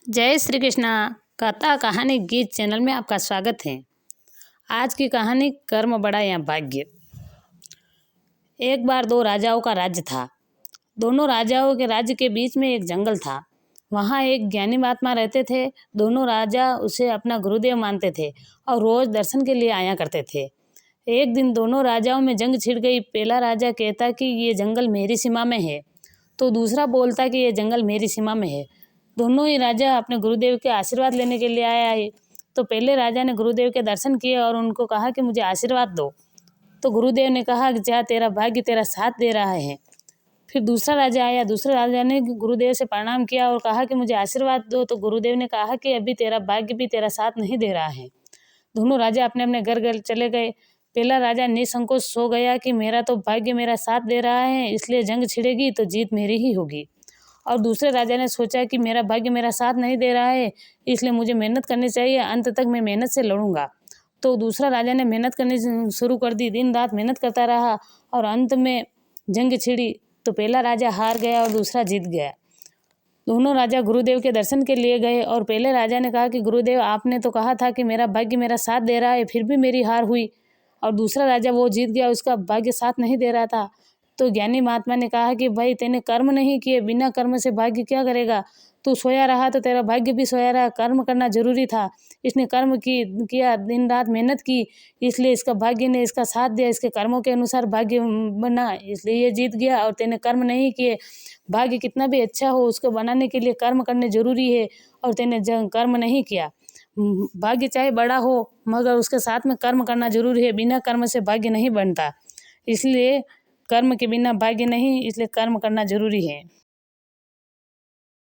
जय श्री कृष्णा। कथा कहानी गीत चैनल में आपका स्वागत है। आज की कहानी कर्म बड़ा या भाग्य। एक बार दो राजाओं का राज्य था। दोनों राजाओं के राज्य के बीच में एक जंगल था। वहाँ एक ज्ञानी महात्मा रहते थे। दोनों राजा उसे अपना गुरुदेव मानते थे और रोज दर्शन के लिए आया करते थे। एक दिन दोनों राजाओं में जंग छिड़ गई। पहला राजा कहता कि ये जंगल मेरी सीमा में है, तो दूसरा बोलता कि ये जंगल मेरी सीमा में है। दोनों ही राजा अपने गुरुदेव के आशीर्वाद लेने के लिए आया है। तो पहले राजा ने गुरुदेव के दर्शन किए और उनको कहा कि मुझे आशीर्वाद दो। तो गुरुदेव ने कहा कि जा, तेरा भाग्य तेरा साथ दे रहा है। फिर दूसरा राजा आया। दूसरे राजा ने गुरुदेव से प्रणाम किया और कहा कि मुझे आशीर्वाद दो। तो गुरुदेव ने कहा कि अभी तेरा भाग्य भी तेरा साथ नहीं दे रहा है। दोनों राजा अपने अपने घर चले गए। पहला राजा निसंकोच सो गया कि मेरा तो भाग्य मेरा साथ दे रहा है, इसलिए जंग छिड़ेगी तो जीत मेरी ही होगी। और दूसरे राजा ने सोचा कि मेरा भाग्य मेरा साथ नहीं दे रहा है, इसलिए मुझे मेहनत करनी चाहिए, अंत तक मैं मेहनत से लड़ूंगा। तो दूसरा राजा ने मेहनत करनी शुरू कर दी। दिन रात मेहनत करता रहा और अंत में जंग छिड़ी तो पहला राजा हार गया और दूसरा जीत गया। दोनों राजा गुरुदेव के दर्शन के लिए गए और पहले राजा ने कहा कि गुरुदेव, आपने तो कहा था कि मेरा भाग्य मेरा साथ दे रहा है, फिर भी मेरी हार हुई। और दूसरा राजा वो जीत गया, उसका भाग्य साथ नहीं दे रहा था। तो ज्ञानी महात्मा ने कहा कि भाई, तेने कर्म नहीं किए, बिना कर्म से भाग्य क्या करेगा। तू सोया रहा तो तेरा भाग्य भी सोया रहा। कर्म करना जरूरी था। इसने कर्म किया, दिन रात मेहनत की, इसलिए इसका भाग्य ने इसका साथ दिया। इसके कर्मों के अनुसार भाग्य बना, इसलिए ये जीत गया। और तेने कर्म नहीं किए। भाग्य कितना भी अच्छा हो, उसको बनाने के लिए कर्म करने जरूरी है, और तेने कर्म नहीं किया। भाग्य चाहे बड़ा हो, मगर उसके साथ में कर्म करना जरूरी है। बिना कर्म से भाग्य नहीं बनता, इसलिए कर्म के बिना भाग्य नहीं, इसलिए कर्म करना जरूरी है।